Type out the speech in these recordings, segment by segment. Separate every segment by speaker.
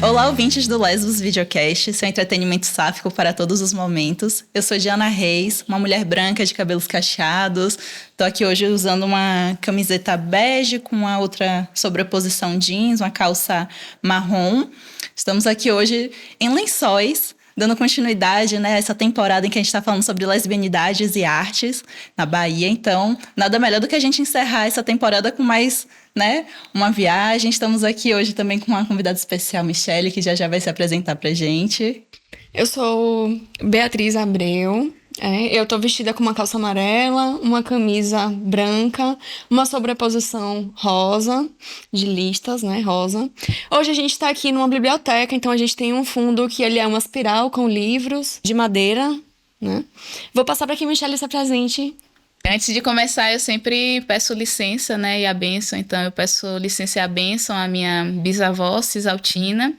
Speaker 1: Olá, ouvintes do Lesbos Videocast, seu entretenimento sáfico para todos os momentos. Eu sou Diana Reis, uma mulher branca de cabelos cacheados. Estou aqui hoje usando uma camiseta bege com uma outra sobreposição jeans, uma calça marrom. Estamos aqui hoje em Lençóis, dando continuidade, né, a essa temporada em que a gente está falando sobre lesbianidades e artes na Bahia. Então, nada melhor do que a gente encerrar essa temporada com mais, né, uma viagem. Estamos aqui hoje também com uma convidada especial, Michele, que já vai se apresentar pra gente.
Speaker 2: Eu sou Beatriz Abreu. Eu tô vestida com uma calça amarela, uma camisa branca, uma sobreposição rosa, de listas, né, rosa. Hoje a gente tá aqui numa biblioteca, então a gente tem um fundo que ele é uma espiral com livros de madeira, né. Vou passar para que Michele se apresente.
Speaker 3: Antes de começar, eu sempre peço licença, né, e a bênção. Então, eu peço licença e a bênção à minha bisavó, Cisaltina,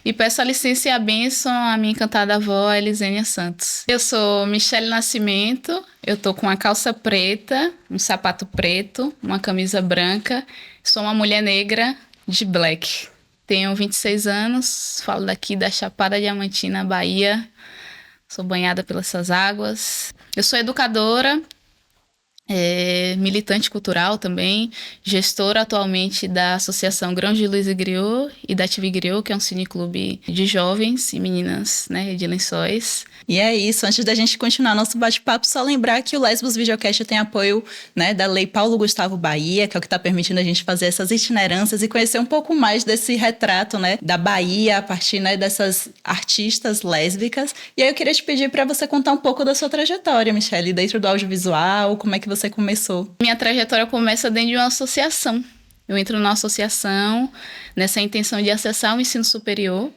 Speaker 3: e peço a licença e a bênção à minha encantada avó, Elisênia Santos. Eu sou Michele Nascimento, eu tô com uma calça preta, um sapato preto, uma camisa branca, sou uma mulher negra de black. Tenho 26 anos, falo daqui da Chapada Diamantina, Bahia, sou banhada pelas essas águas. Eu sou educadora, militante cultural também, gestora atualmente da Associação Grãos de Luz e Griot e da TV Griot, que é um cineclube de jovens e meninas, né, de Lençóis.
Speaker 1: E é isso, antes da gente continuar nosso bate-papo, só lembrar que o Lesbos Videocast tem apoio, né, da Lei Paulo Gustavo Bahia, que é o que está permitindo a gente fazer essas itinerâncias e conhecer um pouco mais desse retrato, né, da Bahia a partir, né, dessas artistas lésbicas. E aí eu queria te pedir para você contar um pouco da sua trajetória, Michele, dentro do audiovisual, como é que você começou?
Speaker 3: Minha trajetória começa dentro de uma associação. Eu entro numa associação nessa intenção de acessar o ensino superior.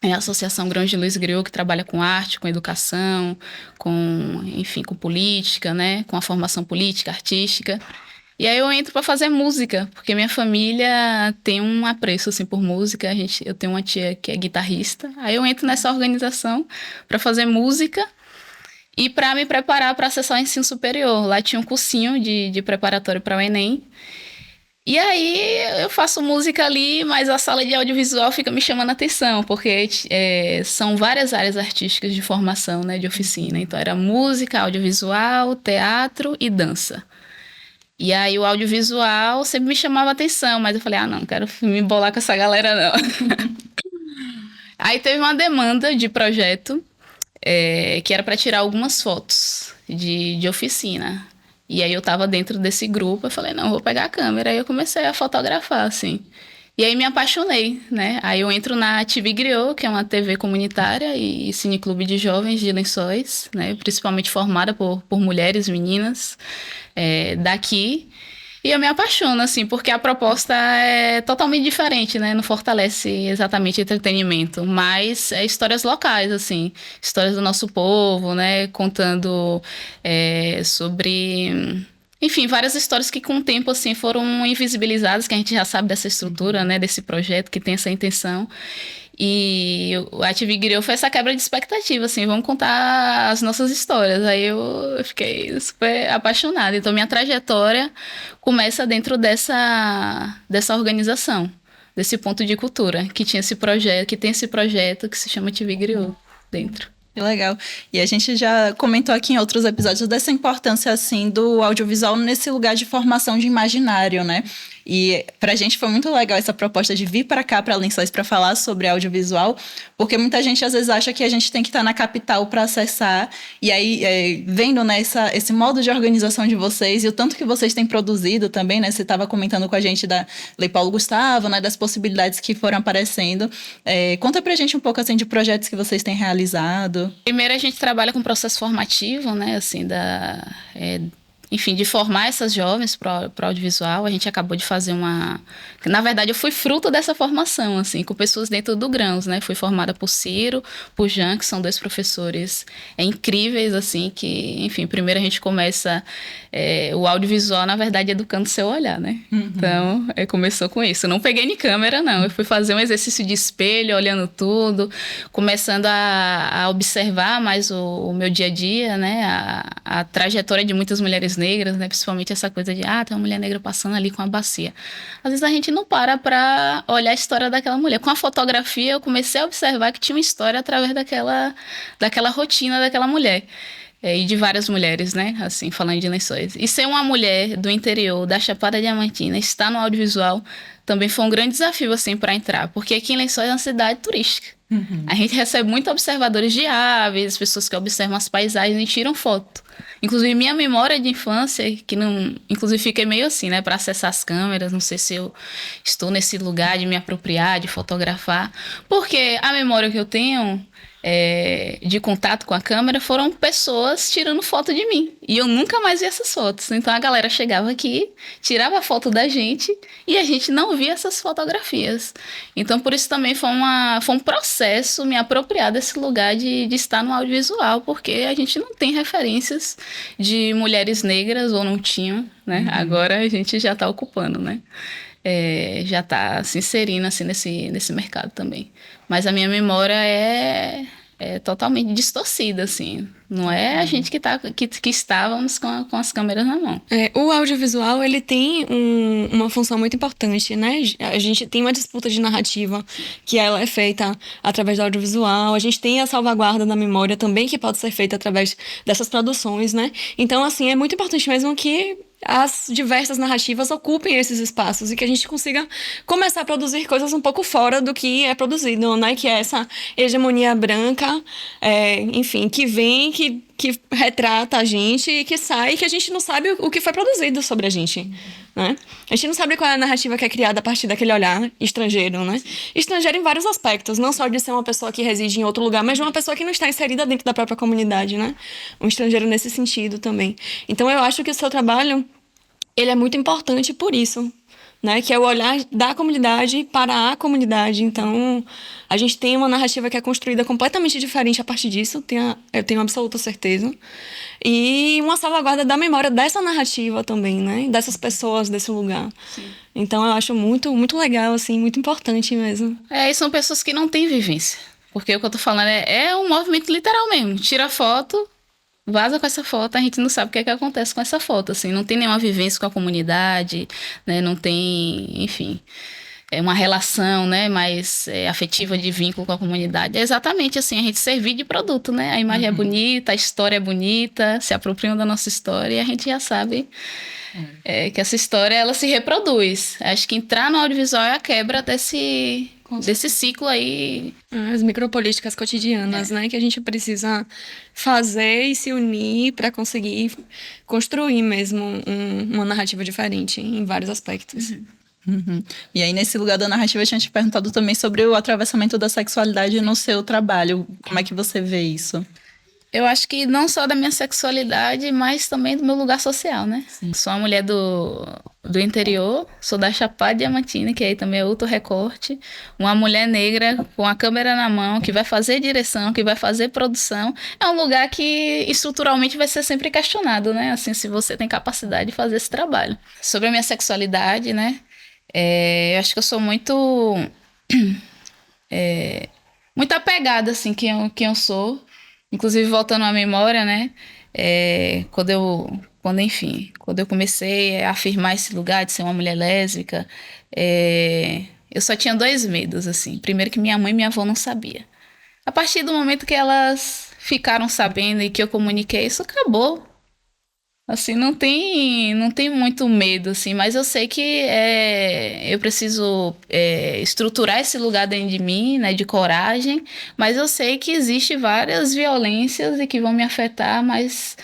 Speaker 3: É a Associação Grãos de Luz e Griot, que trabalha com arte, com educação, com política, né? Com a formação política, artística. E aí eu entro para fazer música, porque minha família tem um apreço assim, por música. Eu tenho uma tia que é guitarrista. Aí eu entro nessa organização para fazer música e para me preparar para acessar o ensino superior. Lá tinha um cursinho de preparatório para o Enem. E aí eu faço música ali, mas a sala de audiovisual fica me chamando a atenção, porque são várias áreas artísticas de formação, né, de oficina. Então era música, audiovisual, teatro e dança. E aí o audiovisual sempre me chamava a atenção, mas eu falei, não quero me embolar com essa galera não. Aí teve uma demanda de projeto, que era para tirar algumas fotos de oficina. E aí eu tava dentro desse grupo, eu falei, não, vou pegar a câmera. Aí eu comecei a fotografar, assim. E aí me apaixonei, né? Aí eu entro na TV Griot, que é uma TV comunitária e cineclube de jovens de Lençóis, né? Principalmente formada por mulheres, meninas daqui. E eu me apaixono, assim, porque a proposta é totalmente diferente, né? Não fortalece exatamente entretenimento, mas histórias locais, assim. Histórias do nosso povo, né? Contando sobre... Enfim, várias histórias que com o tempo, assim, foram invisibilizadas, que a gente já sabe dessa estrutura, né? Desse projeto que tem essa intenção. E a TV Griot foi essa quebra de expectativa, assim, vamos contar as nossas histórias. Aí eu fiquei super apaixonada. Então, minha trajetória começa dentro dessa organização, desse ponto de cultura, que tem esse projeto que se chama TV Griot dentro.
Speaker 1: Que legal. E a gente já comentou aqui em outros episódios dessa importância, assim, do audiovisual nesse lugar de formação de imaginário, né? E pra gente foi muito legal essa proposta de vir para cá, para Lençóis, para falar sobre audiovisual, porque muita gente às vezes acha que a gente tem que estar na capital para acessar, e aí vendo, né, esse modo de organização de vocês e o tanto que vocês têm produzido também, né? Você estava comentando com a gente da Lei Paulo Gustavo, né, das possibilidades que foram aparecendo. Conta pra gente um pouco, assim, de projetos que vocês têm realizado.
Speaker 3: Primeiro a gente trabalha com processo formativo, né, assim, enfim, de formar essas jovens para o audiovisual. A gente acabou de fazer na verdade, eu fui fruto dessa formação, assim, com pessoas dentro do Grãos, né? Fui formada por Ciro, por Jean, que são 2 professores incríveis, assim, que, enfim, primeiro a gente começa o audiovisual, na verdade, educando seu olhar, né? Então, começou com isso. Eu não peguei nem câmera, não. Eu fui fazer um exercício de espelho, olhando tudo, começando a observar mais o meu dia a dia, né? A trajetória de muitas mulheres negras, né? Principalmente essa coisa de, tem uma mulher negra passando ali com a bacia. Às vezes a gente não para olhar a história daquela mulher. Com a fotografia, eu comecei a observar que tinha uma história através daquela rotina daquela mulher. E de várias mulheres, né? Assim, falando de Lençóis. E ser uma mulher do interior, da Chapada Diamantina, estar no audiovisual, também foi um grande desafio, assim, para entrar. Porque aqui em Lençóis é uma cidade turística. A gente recebe muitos observadores de aves, pessoas que observam as paisagens e tiram foto. Inclusive, minha memória de infância, que não... Inclusive, fiquei meio assim, né? Para acessar as câmeras, não sei se eu estou nesse lugar de me apropriar, de fotografar. Porque a memória que eu tenho de contato com a câmera foram pessoas tirando foto de mim. E eu nunca mais vi essas fotos. Então, a galera chegava aqui, tirava a foto da gente e a gente não via essas fotografias. Então, por isso também foi um processo me apropriar desse lugar de estar no audiovisual, porque a gente não tem referências de mulheres negras, ou não tinham, né? Agora a gente já está ocupando, né? Já está se inserindo assim, nesse mercado também. Mas a minha memória é totalmente distorcida, assim. Não é a gente que estávamos com as câmeras na mão.
Speaker 2: O audiovisual, ele tem uma função muito importante, né? A gente tem uma disputa de narrativa que ela é feita através do audiovisual. A gente tem a salvaguarda da memória também, que pode ser feita através dessas produções, né? Então, assim, é muito importante mesmo que as diversas narrativas ocupem esses espaços e que a gente consiga começar a produzir coisas um pouco fora do que é produzido, né? Que é essa hegemonia branca, enfim, que vem, que retrata a gente e que sai, que a gente não sabe o que foi produzido sobre a gente, né? A gente não sabe qual é a narrativa que é criada a partir daquele olhar estrangeiro, né? Estrangeiro em vários aspectos, não só de ser uma pessoa que reside em outro lugar, mas de uma pessoa que não está inserida dentro da própria comunidade, né? Um estrangeiro nesse sentido também. Então, eu acho que o seu trabalho, ele é muito importante por isso, né? Que é o olhar da comunidade para a comunidade. Então, a gente tem uma narrativa que é construída completamente diferente a partir disso, eu tenho absoluta certeza. E uma salvaguarda da memória dessa narrativa também, né? Dessas pessoas, desse lugar. Sim. Então, eu acho muito, muito legal, assim, muito importante mesmo.
Speaker 3: E são pessoas que não têm vivência. Porque o que eu tô falando é um movimento literal mesmo. Tira foto, vaza com essa foto, a gente não sabe o que acontece com essa foto, assim, não tem nenhuma vivência com a comunidade, né, não tem, enfim, uma relação, né, mais afetiva de vínculo com a comunidade. É exatamente assim, a gente servir de produto, né, a imagem é bonita, a história é bonita, se apropriam da nossa história e a gente já sabe que essa história, ela se reproduz. Acho que entrar no audiovisual é a quebra desse ciclo aí.
Speaker 2: As micropolíticas cotidianas, né? Que a gente precisa fazer e se unir para conseguir construir mesmo uma narrativa diferente em vários aspectos.
Speaker 1: E aí, nesse lugar da narrativa, eu tinha te perguntado também sobre o atravessamento da sexualidade no seu trabalho. Como é que você vê isso?
Speaker 3: Eu acho que não só da minha sexualidade, mas também do meu lugar social, né? Sim. Sou uma mulher do interior, sou da Chapada Diamantina, que aí também é outro recorte. Uma mulher negra com a câmera na mão, que vai fazer direção, que vai fazer produção. É um lugar que estruturalmente vai ser sempre questionado, né? Assim, se você tem capacidade de fazer esse trabalho. Sobre a minha sexualidade, né? Eu acho que eu sou muito apegada, assim, quem eu sou. Inclusive, voltando à memória, né? Quando eu comecei a afirmar esse lugar de ser uma mulher lésbica, eu só tinha 2 medos, assim. Primeiro, que minha mãe e minha avó não sabiam. A partir do momento que elas ficaram sabendo e que eu comuniquei, isso acabou. Assim, não tem muito medo, assim, mas eu sei que eu preciso estruturar esse lugar dentro de mim, né, de coragem, mas eu sei que existe várias violências e que vão me afetar, mas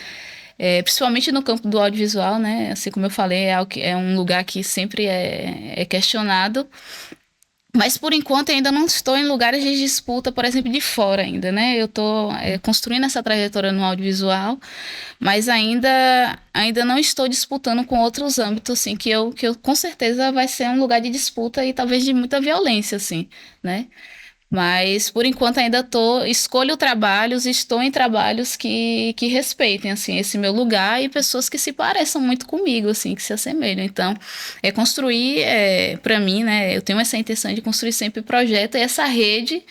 Speaker 3: principalmente no campo do audiovisual, né, assim como eu falei, é um lugar que sempre é questionado, Mas, por enquanto, eu ainda não estou em lugares de disputa, por exemplo, de fora ainda, né? Eu estou construindo essa trajetória no audiovisual, mas ainda não estou disputando com outros âmbitos, assim, que eu com certeza vai ser um lugar de disputa e talvez de muita violência, assim, né? Mas, por enquanto, ainda escolho trabalhos, estou em trabalhos que respeitem, assim, esse meu lugar e pessoas que se pareçam muito comigo, assim, que se assemelham. Então, construir, para mim, né, eu tenho essa intenção de construir sempre projeto e essa rede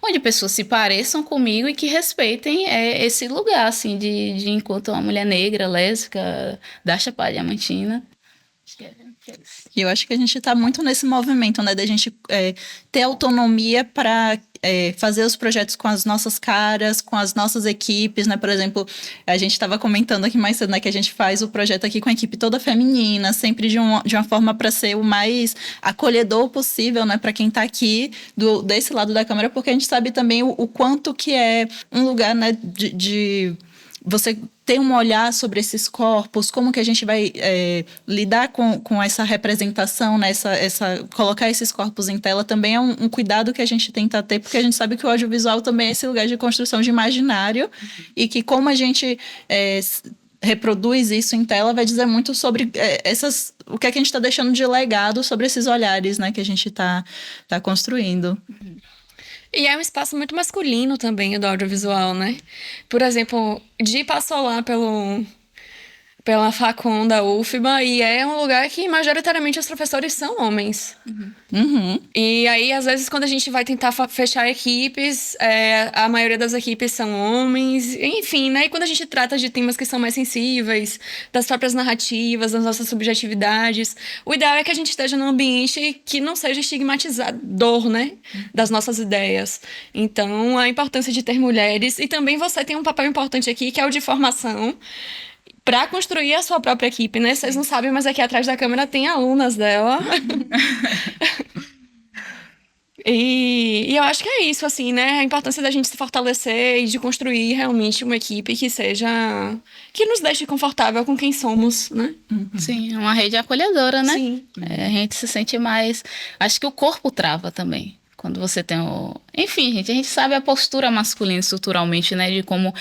Speaker 3: onde pessoas se pareçam comigo e que respeitem esse lugar, assim, de enquanto uma mulher negra, lésbica, da Chapada Diamantina. Acho que é isso.
Speaker 1: E eu acho que a gente está muito nesse movimento, né, da gente ter autonomia para fazer os projetos com as nossas caras, com as nossas equipes, né? Por exemplo, a gente estava comentando aqui mais cedo, né, que a gente faz o projeto aqui com a equipe toda feminina, sempre de uma forma para ser o mais acolhedor possível, né, para quem está aqui desse lado da câmera, porque a gente sabe também o quanto que é um lugar, né, de você ter um olhar sobre esses corpos, como que a gente vai lidar com essa representação, né? Colocar esses corpos em tela também é um cuidado que a gente tenta ter, porque a gente sabe que o audiovisual também é esse lugar de construção de imaginário e que como a gente reproduz isso em tela vai dizer muito sobre o que é que a gente está deixando de legado sobre esses olhares, né? Que a gente está construindo.
Speaker 2: E é um espaço muito masculino também, do audiovisual, né? Por exemplo, Di passou lá pela Facom da UFBA e é um lugar que majoritariamente os professores são homens.
Speaker 1: Uhum.
Speaker 2: E aí, às vezes, quando a gente vai tentar fechar equipes, a maioria das equipes são homens, enfim, né? E quando a gente trata de temas que são mais sensíveis, das próprias narrativas, das nossas subjetividades, o ideal é que a gente esteja num ambiente que não seja estigmatizador, né? Das nossas ideias. Então, a importância de ter mulheres, e também você tem um papel importante aqui, que é o de formação, para construir a sua própria equipe, né? Vocês não sabem, mas aqui atrás da câmera tem alunas dela. E eu acho que é isso, assim, né? A importância da gente se fortalecer e de construir realmente uma equipe que nos deixe confortável com quem somos, né?
Speaker 3: Sim, é uma rede acolhedora, né?
Speaker 2: Sim.
Speaker 3: A gente se sente mais... Acho que o corpo trava também. Quando você tem Enfim, gente, a gente sabe a postura masculina estruturalmente, né? De como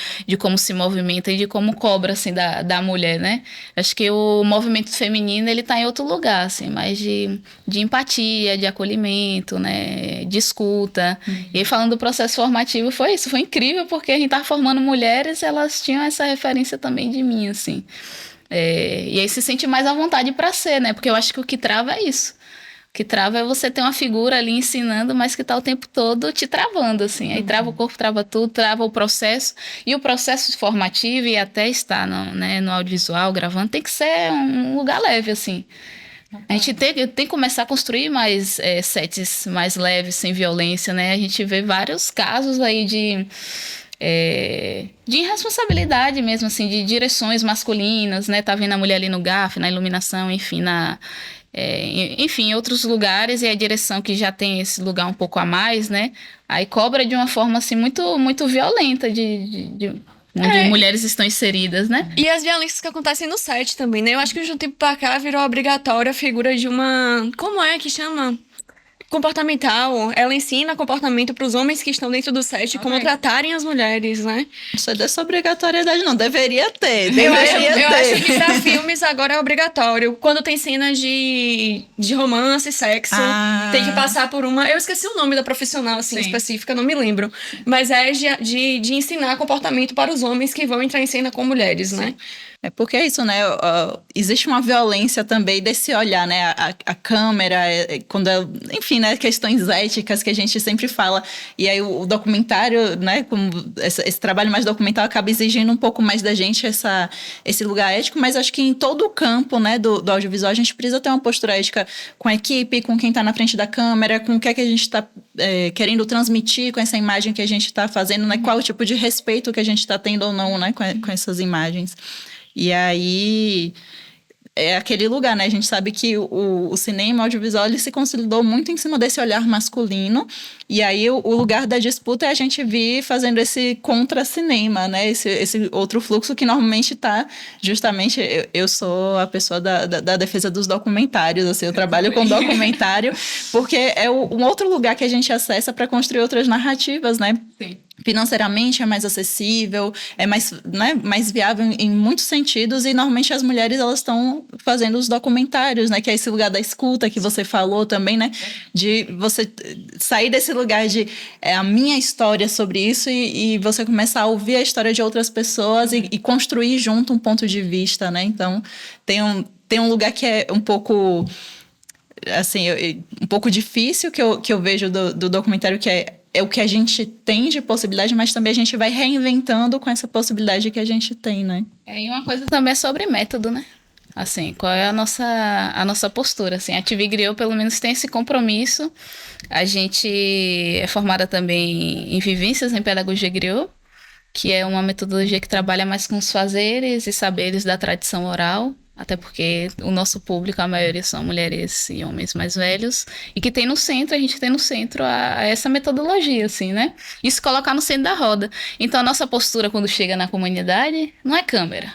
Speaker 3: se movimenta e de como cobra, assim, da mulher, né? Acho que o movimento feminino, ele tá em outro lugar, assim, mais de empatia, de acolhimento, né? De escuta. E aí, falando do processo formativo, foi isso. Foi incrível, porque a gente tava formando mulheres, elas tinham essa referência também de mim, assim. E aí se sente mais à vontade para ser, né? Porque eu acho que o que trava é isso. O que trava é você ter uma figura ali ensinando, mas que tá o tempo todo te travando, assim. Aí trava o corpo, trava tudo, trava o processo. E o processo formativo, e até estar no audiovisual, gravando, tem que ser um lugar leve, assim. A gente tem que começar a construir mais sets mais leves, sem violência, né? A gente vê vários casos aí de irresponsabilidade mesmo, assim, de direções masculinas, né? Tá vendo a mulher ali no GAF, na iluminação, enfim, enfim, em outros lugares, e a direção que já tem esse lugar um pouco a mais, né? Aí cobra de uma forma, assim, muito, muito violenta onde mulheres estão inseridas, né?
Speaker 2: E as violências que acontecem no set também, né? Eu acho que de um tempo pra cá virou obrigatória a figura de uma... Como é que chama? Comportamental. Ela ensina comportamento para os homens que estão dentro do set, como tratarem as mulheres, né?
Speaker 1: Não sei dessa obrigatoriedade, não. Deveria ter.
Speaker 2: Eu acho que para filmes agora é obrigatório. Quando tem cenas de romance, sexo, tem que passar por uma... Eu esqueci o nome da profissional, assim, específica, não me lembro. Mas é de ensinar comportamento para os homens que vão entrar em cena com mulheres, né?
Speaker 1: É porque é isso, né? Existe uma violência também desse olhar, né? A câmera, enfim, né? Questões éticas que a gente sempre fala. E aí o documentário, né? Como esse trabalho mais documental acaba exigindo um pouco mais da gente esse lugar ético, mas acho que em todo o campo, né, do audiovisual, a gente precisa ter uma postura ética com a equipe, com quem está na frente da câmera, com o que é que a gente está querendo transmitir com essa imagem que a gente está fazendo, né? Qual o tipo de respeito que a gente está tendo ou não, né? Com essas imagens. E aí, é aquele lugar, né? A gente sabe que o cinema audiovisual ele se consolidou muito em cima desse olhar masculino. E aí o lugar da disputa é a gente vir fazendo esse contra-cinema, né? Esse outro fluxo que normalmente está justamente... Eu sou a pessoa da defesa dos documentários, assim, eu trabalho com documentário, porque é um outro lugar que a gente acessa para construir outras narrativas, né?
Speaker 3: Sim.
Speaker 1: Financeiramente é mais acessível, é mais, né, mais viável em muitos sentidos, e normalmente as mulheres elas estão fazendo os documentários, né, que é esse lugar da escuta que você falou também, né, de você sair desse lugar de a minha história sobre isso e você começar a ouvir a história de outras pessoas e construir junto um ponto de vista, né, então tem um lugar que é um pouco... assim, um pouco difícil que eu vejo do documentário, que é o que a gente tem de possibilidade, mas também a gente vai reinventando com essa possibilidade que a gente tem, né?
Speaker 3: E uma coisa também é sobre método, né? Assim, qual é a nossa postura, assim. A TV Griot, pelo menos, tem esse compromisso. A gente é formada também em vivências em pedagogia Griot, que é uma metodologia que trabalha mais com os fazeres e saberes da tradição oral, até porque o nosso público, a maioria são mulheres e homens mais velhos, e que tem no centro, a gente tem no centro a essa metodologia, assim, né? Isso colocar no centro da roda. Então, a nossa postura quando chega na comunidade não é câmera.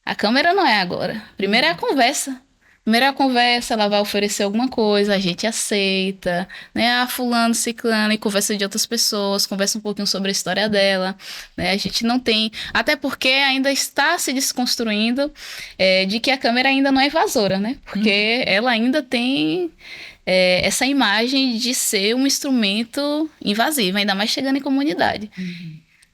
Speaker 3: A câmera não é agora. Primeiro é a conversa. Primeiro é a conversa, ela vai oferecer alguma coisa, a gente aceita, né? Ah, fulano, ciclano, e conversa de outras pessoas, conversa um pouquinho sobre a história dela, né? A gente não tem... Até porque ainda está se desconstruindo de que a câmera ainda não é invasora, né? Porque ela ainda tem essa imagem de ser um instrumento invasivo, ainda mais chegando em comunidade.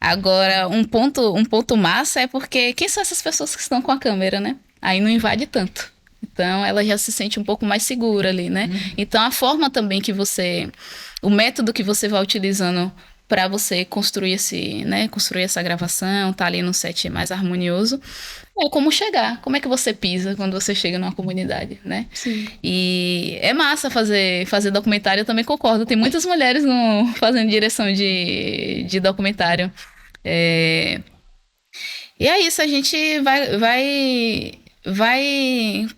Speaker 3: Agora, um ponto massa é porque quem são essas pessoas que estão com a câmera, né? Aí não invade tanto. Então, ela já se sente um pouco mais segura ali, né? Então, a forma também que o método que você vai utilizando para você construir essa gravação, tá ali no set mais harmonioso, é como chegar. Como é que você pisa quando você chega numa comunidade, né?
Speaker 2: Sim.
Speaker 3: E é massa fazer documentário, eu também concordo. Tem muitas mulheres fazendo direção de documentário. E é isso, a gente vai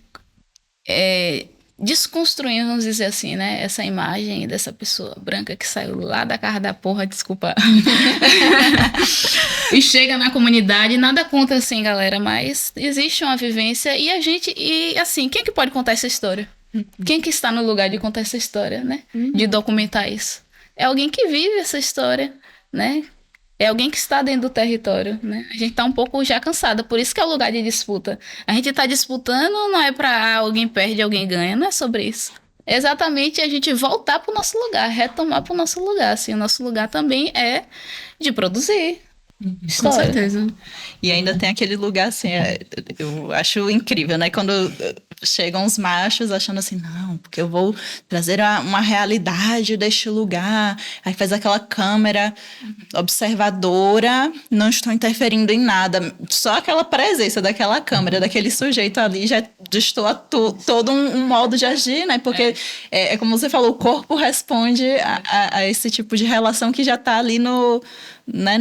Speaker 3: desconstruindo, vamos dizer assim, né? Essa imagem dessa pessoa branca que saiu lá da casa da porra, desculpa. E chega na comunidade, nada contra assim, galera, mas existe uma vivência e assim, quem que pode contar essa história? Quem que está no lugar de contar essa história, né? De documentar isso? É alguém que vive essa história, né? É alguém que está dentro do território, né? A gente tá um pouco já cansada, por isso que é o lugar de disputa. A gente tá disputando, não é pra alguém perde, alguém ganha, não é sobre isso. É exatamente a gente voltar pro nosso lugar, retomar pro nosso lugar, assim. O nosso lugar também é de produzir história.
Speaker 2: Com certeza.
Speaker 1: E ainda tem aquele lugar, assim, eu acho incrível, né? Quando chegam os machos achando assim, não, porque eu vou trazer uma realidade deste lugar. Aí faz aquela câmera observadora, não estou interferindo em nada. Só aquela presença daquela câmera, daquele sujeito ali, já destoa todo um modo de agir, né? Porque, é como você falou, o corpo responde a esse tipo de relação que já está ali no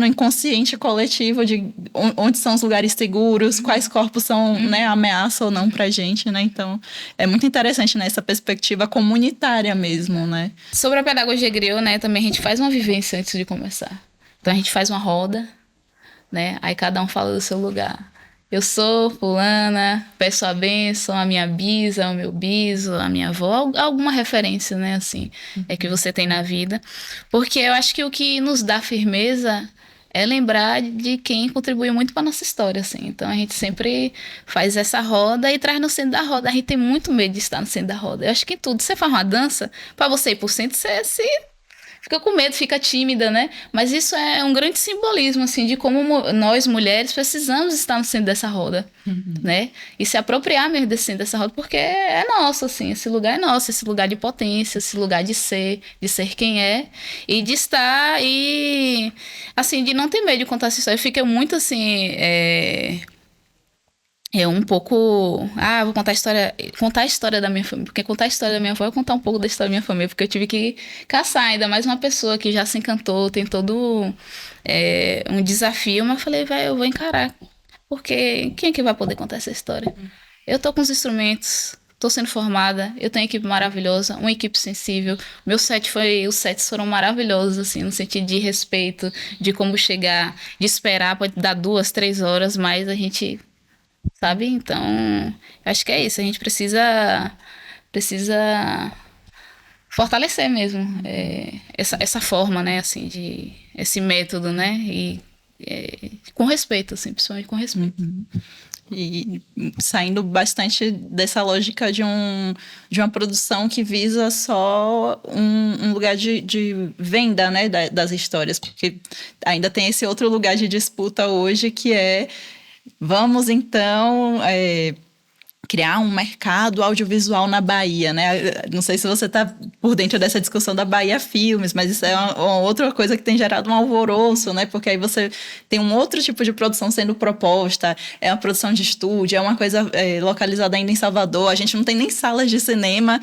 Speaker 1: inconsciente coletivo de onde são os lugares seguros, quais corpos são, né, ameaça ou não pra gente, né? Então, é muito interessante, né, essa perspectiva comunitária mesmo, né?
Speaker 3: Sobre a pedagogia griot, né, também a gente faz uma vivência antes de começar. Então, a gente faz uma roda, né? Aí cada um fala do seu lugar. Eu sou fulana, peço a bênção, a minha bisa, o meu biso, a minha avó, alguma referência, né, assim, que você tem na vida. Porque eu acho que o que nos dá firmeza é lembrar de quem contribuiu muito para nossa história, assim. Então, a gente sempre faz essa roda e traz no centro da roda. A gente tem muito medo de estar no centro da roda. Eu acho que tudo, você faz uma dança, para você ir pro centro, você fica com medo, fica tímida, né? Mas isso é um grande simbolismo, assim, de como nós, mulheres, precisamos estar no centro dessa roda, né? E se apropriar mesmo desse centro dessa roda, porque é nosso, assim, esse lugar é nosso, esse lugar de potência, esse lugar de ser quem é, e de estar, e, assim, de não ter medo de contar essa história. Eu fico muito, assim, um pouco... vou contar a história da minha família. Porque contar a história da minha avó é contar um pouco da história da minha família. Porque eu tive que caçar ainda mais uma pessoa que já se encantou, tem todo um desafio. Mas eu falei, eu vou encarar. Porque quem é que vai poder contar essa história? Eu tô com os instrumentos, tô sendo formada, eu tenho uma equipe maravilhosa, uma equipe sensível. Os sets foram maravilhosos, assim, no sentido de respeito, de como chegar, de esperar, pode dar 2, 3 horas, mas a gente, sabe? Então, acho que é isso, a gente precisa fortalecer mesmo essa forma, né, assim, esse método, né, e com respeito, assim, principalmente com respeito.
Speaker 1: E saindo bastante dessa lógica de uma produção que visa só um lugar de venda, né, das histórias, porque ainda tem esse outro lugar de disputa hoje que é vamos então criar um mercado audiovisual na Bahia, né? Não sei se você está por dentro dessa discussão da Bahia Filmes, mas isso é uma outra coisa que tem gerado um alvoroço, né? Porque aí você tem um outro tipo de produção sendo proposta, é uma produção de estúdio, é uma coisa localizada ainda em Salvador, a gente não tem nem salas de cinema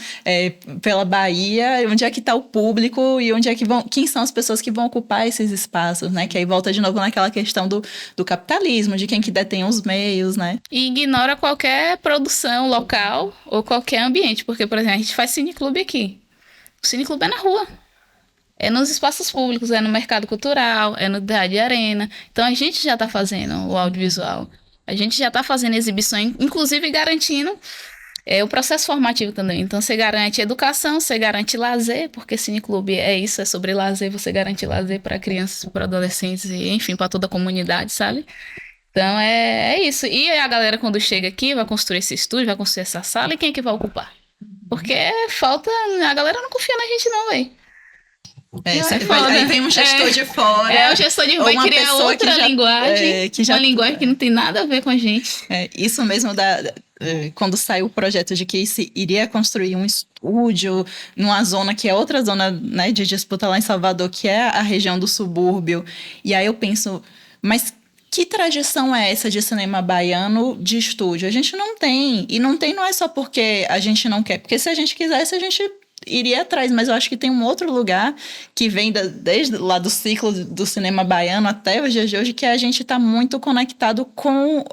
Speaker 1: pela Bahia, onde é que está o público e onde é que quem são as pessoas que vão ocupar esses espaços, né? Que aí volta de novo naquela questão do capitalismo, de quem que detém os meios, né?
Speaker 3: E ignora qualquer produção local ou qualquer ambiente, porque, por exemplo, a gente faz cineclube aqui. O cineclube é na rua, é nos espaços públicos, é no mercado cultural, é no Idade Arena. Então, a gente já está fazendo o audiovisual, a gente já está fazendo exibições, inclusive garantindo o processo formativo também. Então, você garante educação, você garante lazer, porque cineclube é isso, é sobre lazer, você garante lazer para crianças, para adolescentes e, enfim, para toda a comunidade, sabe? Então, é isso. E a galera, quando chega aqui, vai construir esse estúdio, vai construir essa sala, e quem é que vai ocupar? Porque falta... A galera não confia na gente, não, velho.
Speaker 1: Aí vem um gestor de fora.
Speaker 3: O gestor de vai criar outra linguagem, uma linguagem que não tem nada a ver com a gente.
Speaker 1: Isso mesmo quando saiu o projeto de que se iria construir um estúdio numa zona que é outra zona, né, de disputa lá em Salvador, que é a região do subúrbio. E aí eu penso, mas que tradição é essa de cinema baiano de estúdio? A gente não tem. E não tem não é só porque a gente não quer. Porque se a gente quisesse, a gente iria atrás. Mas eu acho que tem um outro lugar que vem desde lá do ciclo do cinema baiano até os dias de hoje, que a gente está muito conectado com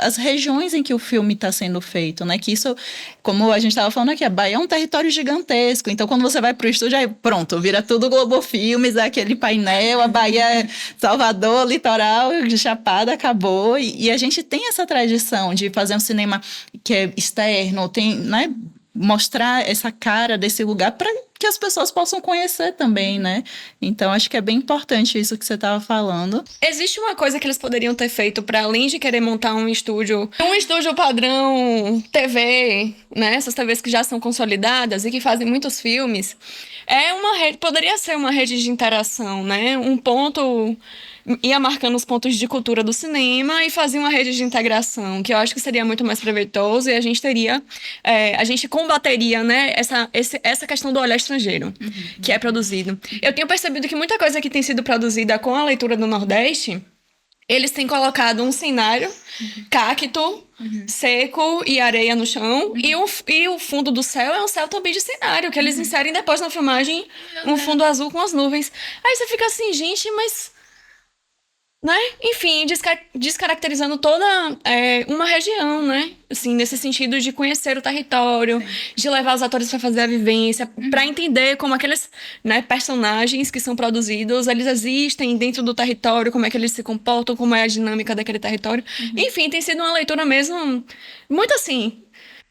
Speaker 1: as regiões em que o filme está sendo feito, né? Que isso, como a gente estava falando aqui, a Bahia é um território gigantesco. Então, quando você vai para o estúdio, aí pronto, vira tudo Globo Filmes, aquele painel, a Bahia, Salvador, litoral, Chapada, acabou. E a gente tem essa tradição de fazer um cinema que é externo, tem, né? Mostrar essa cara desse lugar para que as pessoas possam conhecer também, né? Então, acho que é bem importante isso que você estava falando.
Speaker 2: Existe uma coisa que eles poderiam ter feito para além de querer montar um estúdio padrão TV, né? Essas TVs que já são consolidadas e que fazem muitos filmes. Poderia ser uma rede de interação, né? Um ponto... ia marcando os pontos de cultura do cinema e fazia uma rede de integração, que eu acho que seria muito mais proveitoso e a gente teria... a gente combateria, né, essa questão do olhar estrangeiro, que é produzido. Eu tenho percebido que muita coisa que tem sido produzida com a leitura do Nordeste, eles têm colocado um cenário cacto, seco e areia no chão, e o fundo do céu é um céu também de cenário, que eles inserem depois na filmagem um fundo azul com as nuvens. Aí você fica assim, gente, mas... né? Enfim, descaracterizando toda uma região, né? Assim, nesse sentido de conhecer o território, de levar os atores para fazer a vivência, para entender como aqueles, né, personagens que são produzidos, eles existem dentro do território, como é que eles se comportam, como é a dinâmica daquele território. Enfim, tem sido uma leitura mesmo muito assim...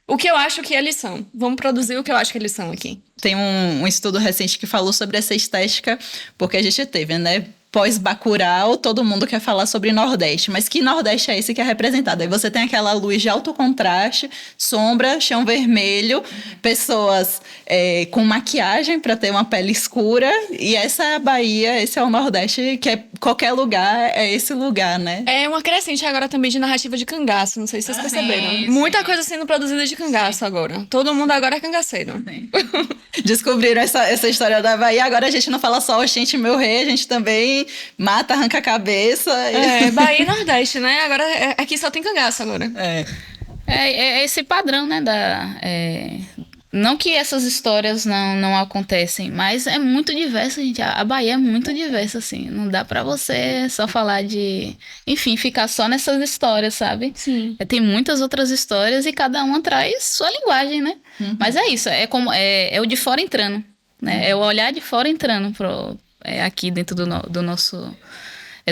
Speaker 2: o que eu acho que eles são. Vamos produzir o que eu acho que eles são aqui.
Speaker 1: Tem um estudo recente que falou sobre essa estética, porque a gente teve, né? Pós-Bacurau, todo mundo quer falar sobre Nordeste, mas que Nordeste é esse que é representado? Aí você tem aquela luz de alto contraste, sombra, chão vermelho, pessoas com maquiagem para ter uma pele escura, e essa é a Bahia, esse é o Nordeste, que é qualquer lugar, é esse lugar, né?
Speaker 2: É uma crescente agora também de narrativa de cangaço, não sei se vocês perceberam.
Speaker 3: Sim.
Speaker 2: Muita coisa sendo produzida de cangaço agora. Todo mundo agora é cangaceiro.
Speaker 1: Descobriram essa história da Bahia, agora a gente não fala só oxente, meu rei, a gente também mata, arranca a cabeça.
Speaker 2: Bahia e Nordeste, né? Agora aqui só tem cangaço agora.
Speaker 3: É esse padrão, né, Não que essas histórias não acontecem, mas é muito diverso, gente. A Bahia é muito diversa, assim. Não dá pra você só falar de... Enfim, ficar só nessas histórias, sabe?
Speaker 2: Sim.
Speaker 3: Tem muitas outras histórias e cada uma traz sua linguagem, né? Mas é isso, é o de fora entrando, né? É o olhar de fora entrando aqui dentro do nosso...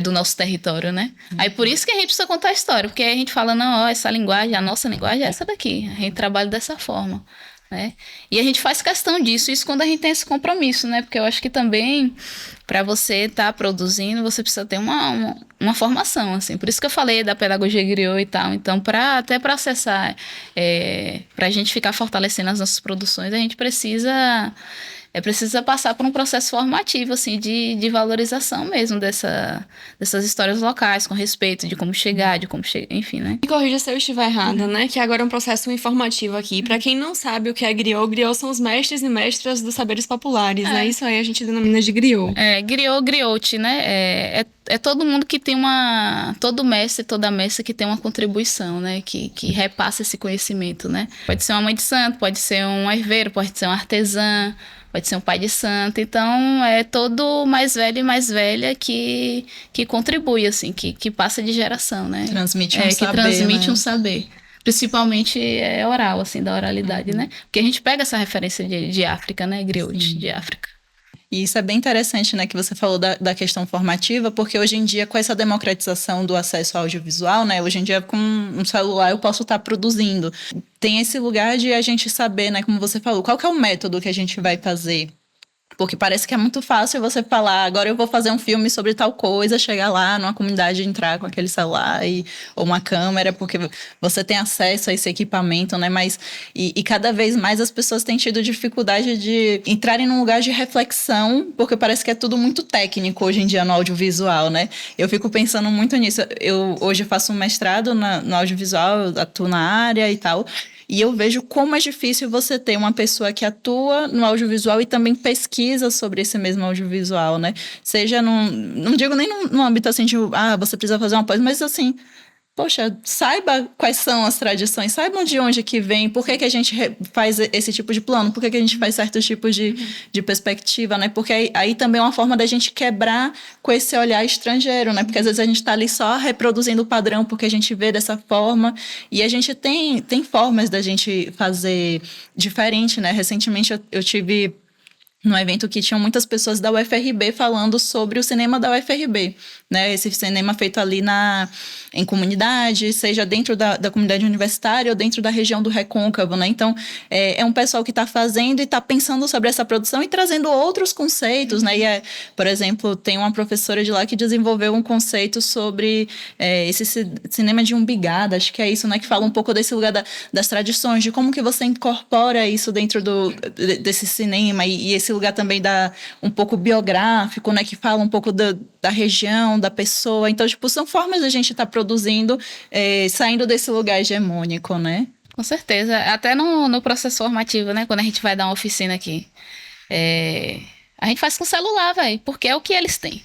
Speaker 3: do nosso território, né? Aí por isso que a gente precisa contar a história, porque aí a gente fala, não, ó, essa linguagem, a nossa linguagem é essa daqui. A gente trabalha dessa forma, né? E a gente faz questão disso, isso quando a gente tem esse compromisso, né? Porque eu acho que também, para você estar produzindo, você precisa ter uma formação, assim. Por isso que eu falei da pedagogia griot e tal. Então, até para acessar, para a gente ficar fortalecendo as nossas produções, a gente precisa passar por um processo formativo, assim, de valorização mesmo dessas histórias locais, com respeito de como chegar, enfim, né?
Speaker 2: Me corrija se eu estiver errada, né? Que agora é um processo informativo aqui. Para quem não sabe o que é griot são os mestres e mestras dos saberes populares, né? Isso aí a gente denomina de griot.
Speaker 3: Griot, né? É todo mundo que tem todo mestre, toda mestra que tem uma contribuição, né? Que repassa esse conhecimento, né? Pode ser uma mãe de santo, pode ser um herveiro, pode ser um artesã, pode ser um pai de santo. Então, é todo mais velho e mais velha que contribui, assim, que passa de geração, né?
Speaker 1: Transmite um saber,
Speaker 3: que transmite
Speaker 1: né?
Speaker 3: um saber. Principalmente oral, assim, da oralidade, né? Porque a gente pega essa referência de África, né? Griot, de África.
Speaker 1: E isso é bem interessante, né, que você falou da questão formativa, porque hoje em dia, com essa democratização do acesso ao audiovisual, né, hoje em dia com um celular eu posso estar produzindo. Tem esse lugar de a gente saber, né, como você falou, qual que é o método que a gente vai fazer. Porque parece que é muito fácil você falar, agora eu vou fazer um filme sobre tal coisa, chegar lá numa comunidade, entrar com aquele celular ou uma câmera, porque você tem acesso a esse equipamento, né? Mas, e cada vez mais as pessoas têm tido dificuldade de entrarem num lugar de reflexão, porque parece que é tudo muito técnico hoje em dia no audiovisual, né? Eu fico pensando muito nisso. Eu hoje faço um mestrado no audiovisual, eu atuo na área e tal. E eu vejo como é difícil você ter uma pessoa que atua no audiovisual e também pesquisa sobre esse mesmo audiovisual, né? Seja não digo nem no âmbito assim de, você precisa fazer uma pós, mas assim, poxa, saiba quais são as tradições, saibam de onde que vem, por que a gente faz esse tipo de plano, por que a gente faz certos tipos de perspectiva, né? Porque aí também é uma forma da gente quebrar com esse olhar estrangeiro, né? Porque às vezes a gente está ali só reproduzindo o padrão porque a gente vê dessa forma e a gente tem formas da gente fazer diferente, né? Recentemente eu tive num evento que tinham muitas pessoas da UFRB falando sobre o cinema da UFRB, né? Esse cinema feito ali em comunidade, seja dentro da comunidade universitária ou dentro da região do Recôncavo, né? Então, é um pessoal que está fazendo e está pensando sobre essa produção e trazendo outros conceitos, né? E por exemplo, tem uma professora de lá que desenvolveu um conceito sobre esse cinema de umbigada, acho que é isso, né? Que fala um pouco desse lugar das tradições, de como que você incorpora isso dentro desse cinema e esse lugar também um pouco biográfico, né? Que fala um pouco da região, da pessoa. Então, tipo, são formas de a gente estar produzindo, saindo desse lugar hegemônico, né?
Speaker 3: Com certeza. Até no processo formativo, né? Quando a gente vai dar uma oficina aqui, a gente faz com celular, velho, porque é o que eles têm.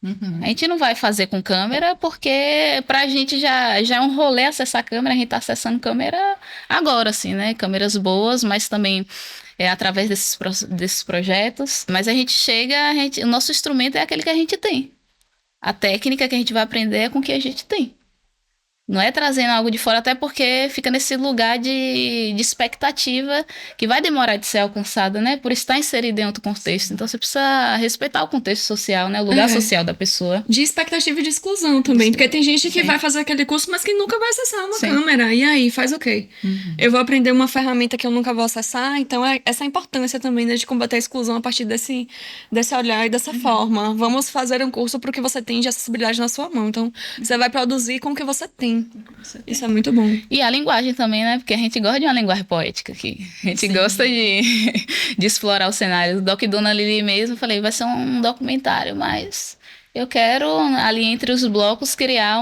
Speaker 1: Uhum.
Speaker 3: A gente não vai fazer com câmera, porque pra gente já é um rolê acessar a câmera, a gente tá acessando câmera agora, assim, né? Câmeras boas, mas também através desses projetos. Mas a gente chega, o nosso instrumento é aquele que a gente tem. A técnica que a gente vai aprender é com o que a gente tem. Não é trazendo algo de fora, até porque fica nesse lugar de expectativa que vai demorar de ser alcançada, né? Por estar inserido em outro contexto. Então, você precisa respeitar o contexto social, né? O lugar social da pessoa.
Speaker 2: De expectativa e de exclusão também. Porque tem gente que vai fazer aquele curso, mas que nunca vai acessar uma câmera. E aí, faz o quê? Uhum. Eu vou aprender uma ferramenta que eu nunca vou acessar. Então, essa importância também, né, de combater a exclusão a partir desse olhar e dessa forma. Vamos fazer um curso para o que você tem de acessibilidade na sua mão. Então, você vai produzir com o que você tem. Isso é muito bom.
Speaker 3: E a linguagem também, né? Porque a gente gosta de uma linguagem poética aqui. A gente gosta de explorar o cenário. O Doc Dona Lili mesmo, eu falei, vai ser um documentário, mas eu quero, ali entre os blocos, criar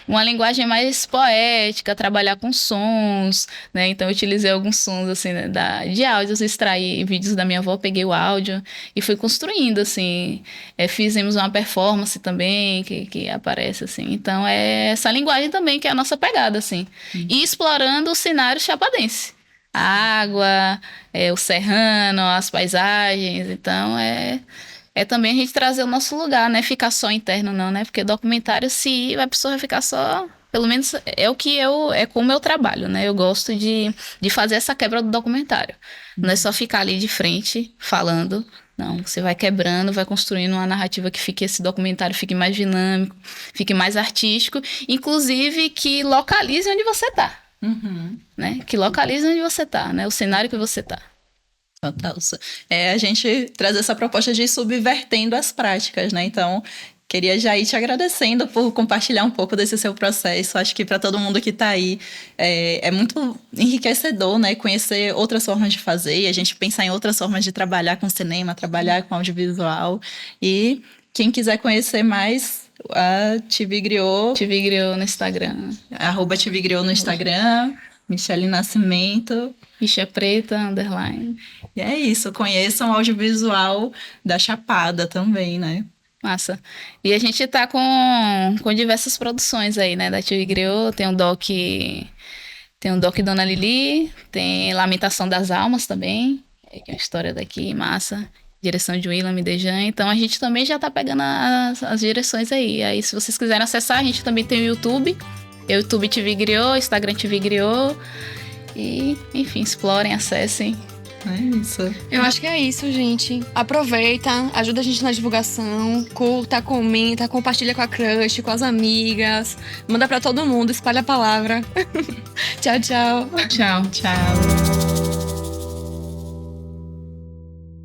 Speaker 3: uma linguagem mais poética, trabalhar com sons, né? Então, eu utilizei alguns sons, assim, né, de áudios, extraí vídeos da minha avó, peguei o áudio e fui construindo, assim. Fizemos uma performance também, que aparece, assim. Então, é essa linguagem também que é a nossa pegada, assim. E explorando o cenário chapadense. a água, o serrano, as paisagens. Então, é também a gente trazer o nosso lugar, né? Ficar só interno não, né? Porque documentário, se a pessoa vai ficar só... Pelo menos é como eu trabalho, né? Eu gosto de fazer essa quebra do documentário. Não é só ficar ali de frente, falando. Não, você vai quebrando, vai construindo uma narrativa que esse documentário fique mais dinâmico, fique mais artístico, inclusive que localize onde você tá. Né? Que localize onde você tá, né? O cenário que você tá.
Speaker 1: Total. A gente traz essa proposta de ir subvertendo as práticas, né? Então, queria já ir te agradecendo por compartilhar um pouco desse seu processo. Acho que para todo mundo que está aí é muito enriquecedor, né? Conhecer outras formas de fazer e a gente pensar em outras formas de trabalhar com cinema, trabalhar com audiovisual. E quem quiser conhecer mais, a TV Griot.
Speaker 3: TV Griot no Instagram.
Speaker 1: @TV Griot no Instagram. Michele Nascimento.
Speaker 3: Ficha Preta, _.
Speaker 1: E é isso. Conheçam o audiovisual da Chapada também, né?
Speaker 3: Massa. E a gente tá com diversas produções aí, né? Da TV Griot. Tem um doc Dona Lili, tem Lamentação das Almas também, que é uma história daqui, massa. Direção de Willam Dejan. Então a gente também já tá pegando as direções aí. Aí se vocês quiserem acessar, a gente também tem o YouTube. YouTube TV Griot, Instagram TV Griot. E, enfim, explorem, acessem.
Speaker 1: É isso.
Speaker 2: Eu acho que é isso, gente. Aproveita, ajuda a gente na divulgação, curta, comenta, compartilha com a crush, com as amigas, manda pra todo mundo, espalha a palavra. Tchau, tchau.
Speaker 3: Tchau.
Speaker 1: Tchau.